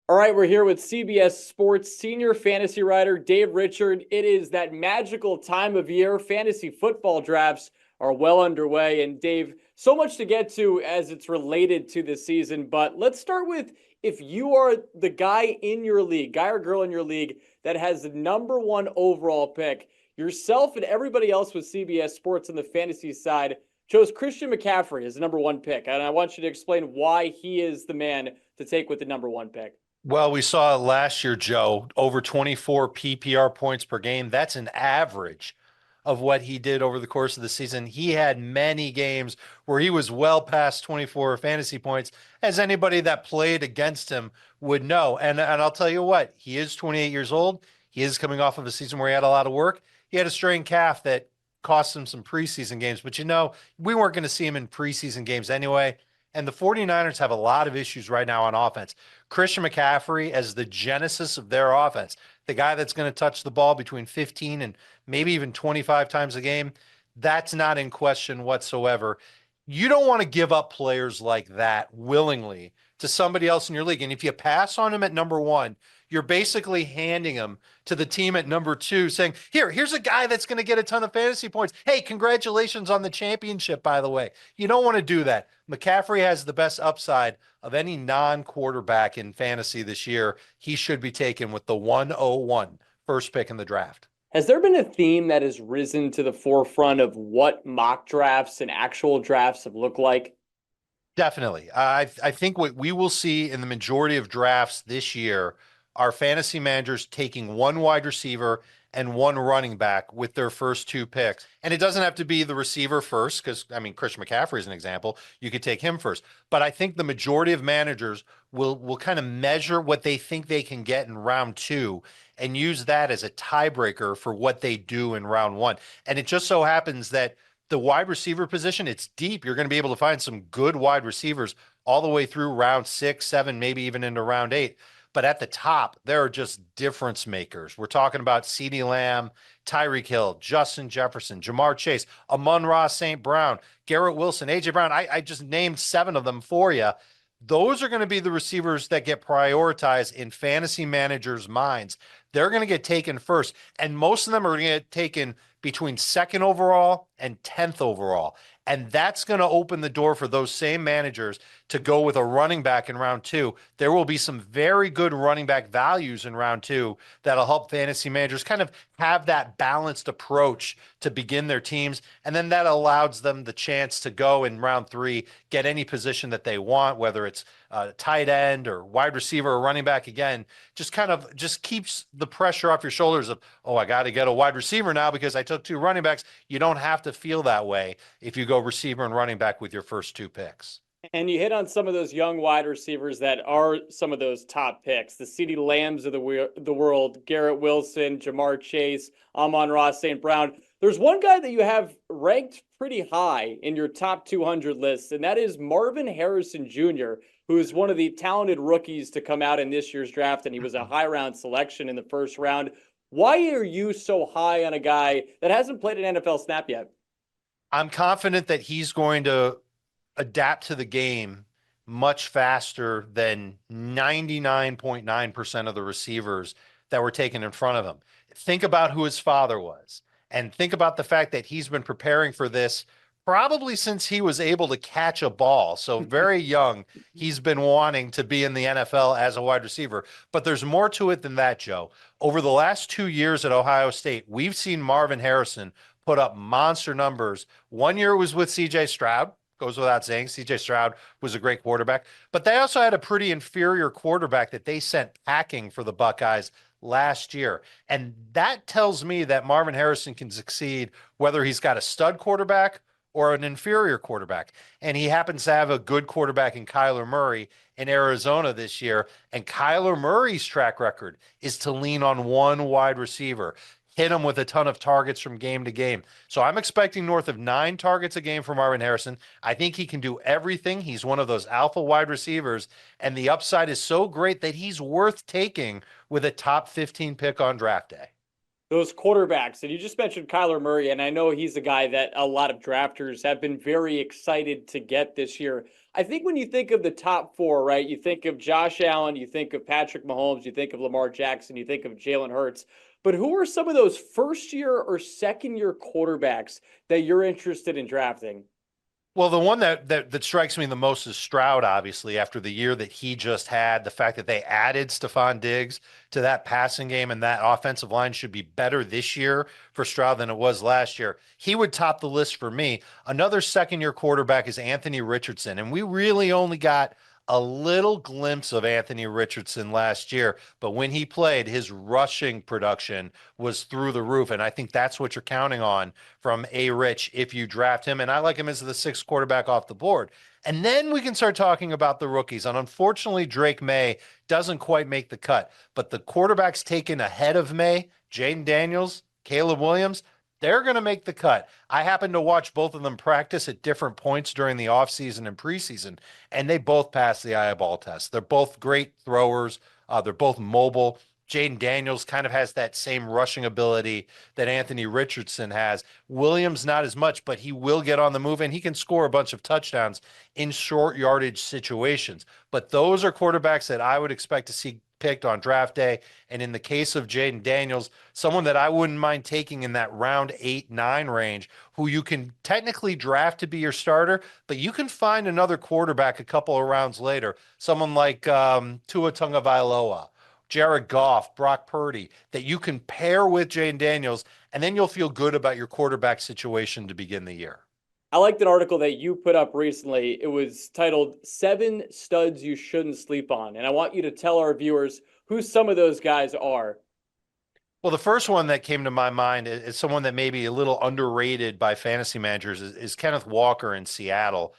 All right, we're here with CBS Sports senior fantasy writer Dave Richard. It is that magical time of year. Fantasy football drafts are well underway. And Dave, so much to get to as it's related to this season. But let's start with if you are the guy in your league, guy or girl in your league that has the number one overall pick, yourself and everybody else with CBS Sports on the fantasy side chose Christian McCaffrey as the number one pick. And I want you to explain why he is the man to take with the number one pick. Well, we saw it last year, Joe, over 24 PPR points per game. That's an average of what he did over the course of the season. He had many games where he was well past 24 fantasy points, as anybody that played against him would know. And I'll tell you what, he is 28 years old. He is coming off of a season where he had a lot of work. He had a strained calf that cost him some preseason games, but we weren't going to see him in preseason games anyway. And the 49ers have a lot of issues right now on offense. Christian McCaffrey as the genesis of their offense, the guy that's going to touch the ball between 15 and maybe even 25 times a game, that's not in question whatsoever. You don't want to give up players like that willingly to somebody else in your league. And if you pass on him at number one, you're basically handing him to the team at number two, saying, here's a guy that's going to get a ton of fantasy points. Hey, congratulations on the championship, by the way. You don't want to do that. McCaffrey has the best upside of any non-quarterback in fantasy this year. He should be taken with the 101 first pick in the draft. Has there been a theme that has risen to the forefront of what mock drafts and actual drafts have looked like? Definitely. I think what we will see in the majority of drafts this year are fantasy managers taking one wide receiver and one running back with their first two picks. And it doesn't have to be the receiver first, because, I mean, Christian McCaffrey is an example. You could take him first. But I think the majority of managers will kind of measure what they think they can get in round two and use that as a tiebreaker for what they do in round one. And it just so happens that the wide receiver position, it's deep. You're going to be able to find some good wide receivers all the way through round 6, 7, maybe even into round 8. But at the top, there are just difference makers. We're talking about CeeDee Lamb, Tyreek Hill, Justin Jefferson, Jamar Chase, Amon-Ra St. Brown, Garrett Wilson, A.J. Brown. I just named 7 of them for you. Those are going to be the receivers that get prioritized in fantasy managers' minds. They're going to get taken first. And most of them are going to get taken between 2nd overall and 10th overall. And that's going to open the door for those same managers to go with a running back in round 2. There will be some very good running back values in round 2 that'll help fantasy managers kind of have that balanced approach to begin their teams. And then that allows them the chance to go in round 3, get any position that they want, whether it's tight end or wide receiver or running back. Again, just keeps the pressure off your shoulders of, oh, I got to get a wide receiver now because I took 2 running backs. You don't have to feel that way if you go receiver and running back with your first 2 picks. And you hit on some of those young wide receivers that are some of those top picks. The CeeDee Lambs of the world, Garrett Wilson, Jamar Chase, Amon-Ra St. Brown. There's one guy that you have ranked pretty high in your top 200 list, and that is Marvin Harrison Jr., who is one of the talented rookies to come out in this year's draft, and he was a high round selection in the first round. Why are you so high on a guy that hasn't played an NFL snap yet? I'm confident that he's going to adapt to the game much faster than 99.9% of the receivers that were taken in front of him. Think about who his father was, and think about the fact that he's been preparing for this probably since he was able to catch a ball. So very young, he's been wanting to be in the NFL as a wide receiver. But there's more to it than that, Joe. Over the last 2 years at Ohio State, we've seen Marvin Harrison put up monster numbers. 1 year was with C.J. Stroud. Goes without saying, C.J. Stroud was a great quarterback. But they also had a pretty inferior quarterback that they sent packing for the Buckeyes last year. And that tells me that Marvin Harrison can succeed whether he's got a stud quarterback or an inferior quarterback. And he happens to have a good quarterback in Kyler Murray in Arizona this year. And Kyler Murray's track record is to lean on one wide receiver, hit him with a ton of targets from game to game. So I'm expecting north of 9 targets a game from Marvin Harrison. I think he can do everything. He's one of those alpha wide receivers, and the upside is so great that he's worth taking with a top 15 pick on draft day. Those quarterbacks, and you just mentioned Kyler Murray, and I know he's a guy that a lot of drafters have been very excited to get this year. I think when you think of the top four, right, you think of Josh Allen, you think of Patrick Mahomes, you think of Lamar Jackson, you think of Jalen Hurts. But who are some of those first year or second year quarterbacks that you're interested in drafting? Well, the one that strikes me the most is Stroud, obviously, after the year that he just had. The fact that they added Stephon Diggs to that passing game and that offensive line should be better this year for Stroud than it was last year. He would top the list for me. Another second-year quarterback is Anthony Richardson, and we really only got a little glimpse of Anthony Richardson last year, but when he played, his rushing production was through the roof, and I think that's what you're counting on from A. Rich if you draft him, and I like him as the sixth quarterback off the board. And then we can start talking about the rookies. And unfortunately, Drake May doesn't quite make the cut, but the quarterbacks taken ahead of May, Jaden Daniels, Caleb Williams, they're going to make the cut. I happened to watch both of them practice at different points during the offseason and preseason, and they both passed the eyeball test. They're both great throwers. They're both mobile. Jaden Daniels kind of has that same rushing ability that Anthony Richardson has. Williams, not as much, but he will get on the move, and he can score a bunch of touchdowns in short yardage situations. But those are quarterbacks that I would expect to see picked on draft day. And in the case of Jaden Daniels, someone that I wouldn't mind taking in that round 8-9 range, who you can technically draft to be your starter, but you can find another quarterback a couple of rounds later, someone like Tua Tagovailoa, Jared Goff, Brock Purdy, that you can pair with Jaden Daniels, and then you'll feel good about your quarterback situation to begin the year. I liked an article that you put up recently. It was titled Seven Studs You Shouldn't Sleep On. And I want you to tell our viewers who some of those guys are. Well, the first one that came to my mind is someone that may be a little underrated by fantasy managers is Kenneth Walker in Seattle.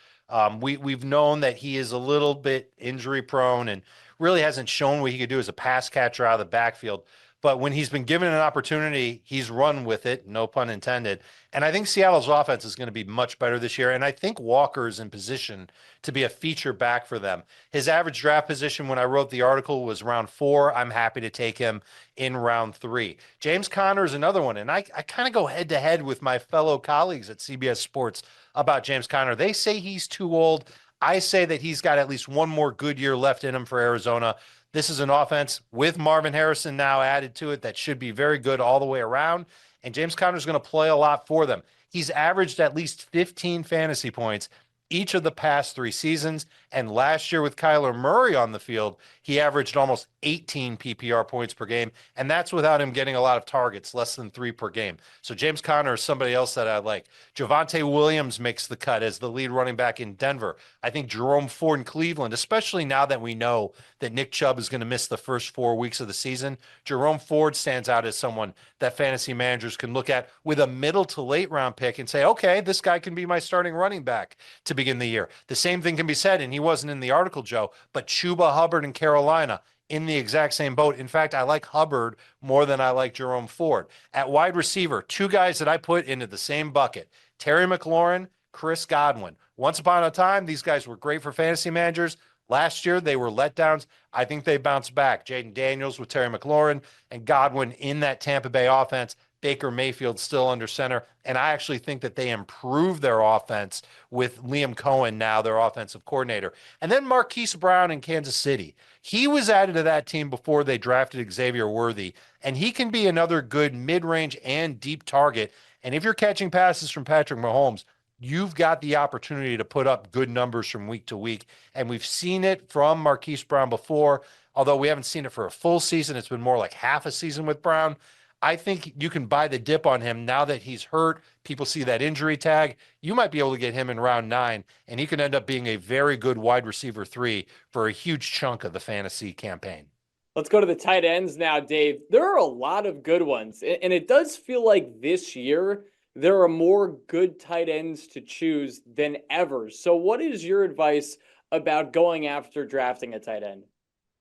We've known that he is a little bit injury prone and really hasn't shown what he could do as a pass catcher out of the backfield. But when he's been given an opportunity, he's run with it, no pun intended. And I think Seattle's offense is going to be much better this year. And I think Walker is in position to be a feature back for them. His average draft position when I wrote the article was round 4. I'm happy to take him in round 3. James Conner is another one. And I kind of go head to head with my fellow colleagues at CBS Sports about James Conner. They say he's too old. I say that he's got at least one more good year left in him for Arizona. This is an offense with Marvin Harrison now added to it that should be very good all the way around. And James Conner is going to play a lot for them. He's averaged at least 15 fantasy points each of the past 3 seasons. And last year with Kyler Murray on the field, he averaged almost 18 PPR points per game. And that's without him getting a lot of targets, less than 3 per game. So James Conner is somebody else that I like. Javonte Williams makes the cut as the lead running back in Denver. I think Jerome Ford in Cleveland, especially now that we know that Nick Chubb is going to miss the first 4 weeks of the season, Jerome Ford stands out as someone that fantasy managers can look at with a middle to late round pick and say, okay, this guy can be my starting running back to begin the year. The same thing can be said, and he wasn't in the article, Joe, but Chuba Hubbard in Carolina in the exact same boat. In fact, I like Hubbard more than I like Jerome Ford. At wide receiver, 2 guys that I put into the same bucket, Terry McLaurin, Chris Godwin. Once upon a time, these guys were great for fantasy managers. Last year, they were letdowns. I think they bounced back. Jaden Daniels with Terry McLaurin and Godwin in that Tampa Bay offense. Baker Mayfield still under center. And I actually think that they improved their offense with Liam Cohen now, their offensive coordinator. And then Marquise Brown in Kansas City. He was added to that team before they drafted Xavier Worthy. And he can be another good mid-range and deep target. And if you're catching passes from Patrick Mahomes, you've got the opportunity to put up good numbers from week to week. And we've seen it from Marquise Brown before, although we haven't seen it for a full season. It's been more like half a season with Brown. I think you can buy the dip on him now that he's hurt. People see that injury tag. You might be able to get him in round 9, and he could end up being a very good wide receiver 3 for a huge chunk of the fantasy campaign. Let's go to the tight ends now, Dave. There are a lot of good ones, and it does feel like this year there are more good tight ends to choose than ever. So what is your advice about going after drafting a tight end?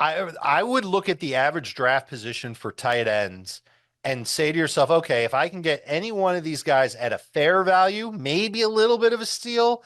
I would look at the average draft position for tight ends and say to yourself, okay, if I can get any one of these guys at a fair value, maybe a little bit of a steal,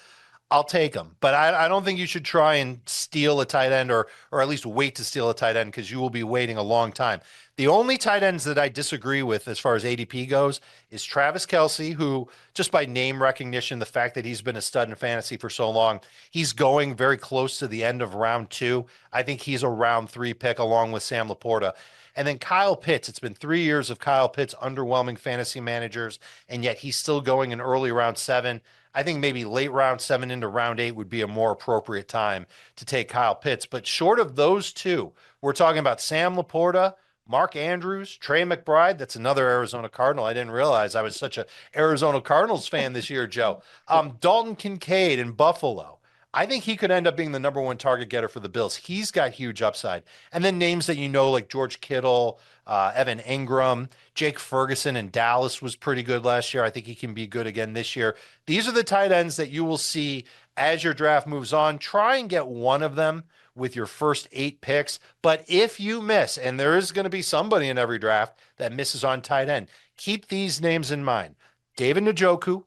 I'll take him, but I don't think you should try and steal a tight end or at least wait to steal a tight end because you will be waiting a long time. The only tight ends that I disagree with as far as ADP goes is Travis Kelce, who just by name recognition, the fact that he's been a stud in fantasy for so long, he's going very close to the end of round 2. I think he's a round 3 pick along with Sam Laporta. And then Kyle Pitts. It's been 3 years of Kyle Pitts underwhelming fantasy managers, and yet he's still going in early round 7. I think maybe late round 7 into round 8 would be a more appropriate time to take Kyle Pitts. But short of those two, we're talking about Sam Laporta, Mark Andrews, Trey McBride. That's another Arizona Cardinal. I didn't realize I was such a Arizona Cardinals fan this year, Joe. Dalton Kincaid in Buffalo. I think he could end up being the number 1 target getter for the Bills. He's got huge upside. And then names that you know, like George Kittle, Evan Ingram, Jake Ferguson in Dallas was pretty good last year. I think he can be good again this year. These are the tight ends that you will see as your draft moves on. Try and get one of them with your first 8 picks. But if you miss, and there is going to be somebody in every draft that misses on tight end, keep these names in mind. David Njoku,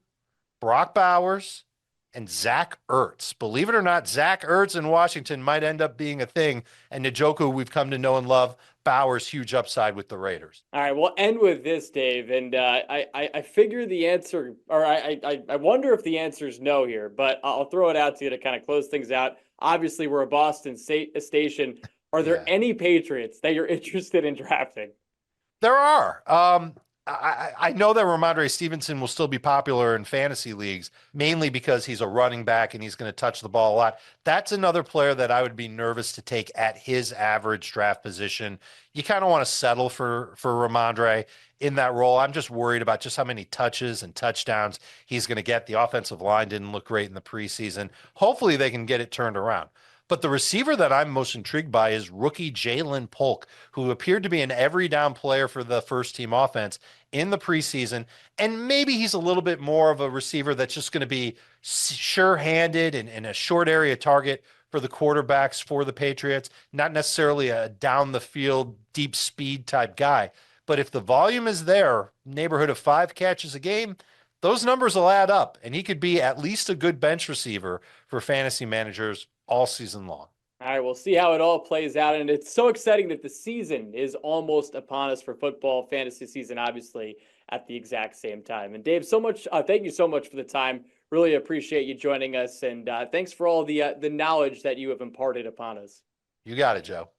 Brock Bowers, and Zach Ertz. Believe it or not, Zach Ertz in Washington might end up being a thing. And Njoku, we've come to know and love. Bowers, huge upside with the Raiders. All right, we'll end with this, Dave. And I figure the answer, or I wonder if the answer is no here, but I'll throw it out to you to kind of close things out. Obviously, we're a Boston station. Are there any Patriots that you're interested in drafting? There are. I know that Ramondre Stevenson will still be popular in fantasy leagues, mainly because he's a running back and he's going to touch the ball a lot. That's another player that I would be nervous to take at his average draft position. You kind of want to settle for Ramondre in that role. I'm just worried about just how many touches and touchdowns he's going to get. The offensive line didn't look great in the preseason. Hopefully they can get it turned around. But the receiver that I'm most intrigued by is rookie Jalen Polk, who appeared to be an every down player for the first team offense in the preseason. And maybe he's a little bit more of a receiver that's just going to be sure-handed and a short area target for the quarterbacks for the Patriots, not necessarily a down the field, deep speed type guy. But if the volume is there, neighborhood of 5 catches a game, those numbers will add up. And he could be at least a good bench receiver for fantasy managers all season long. All right, we'll see how it all plays out. And it's so exciting that the season is almost upon us for football, fantasy season, obviously, at the exact same time. And Dave, thank you so much for the time. Really appreciate you joining us. And thanks for all the knowledge that you have imparted upon us. You got it, Joe.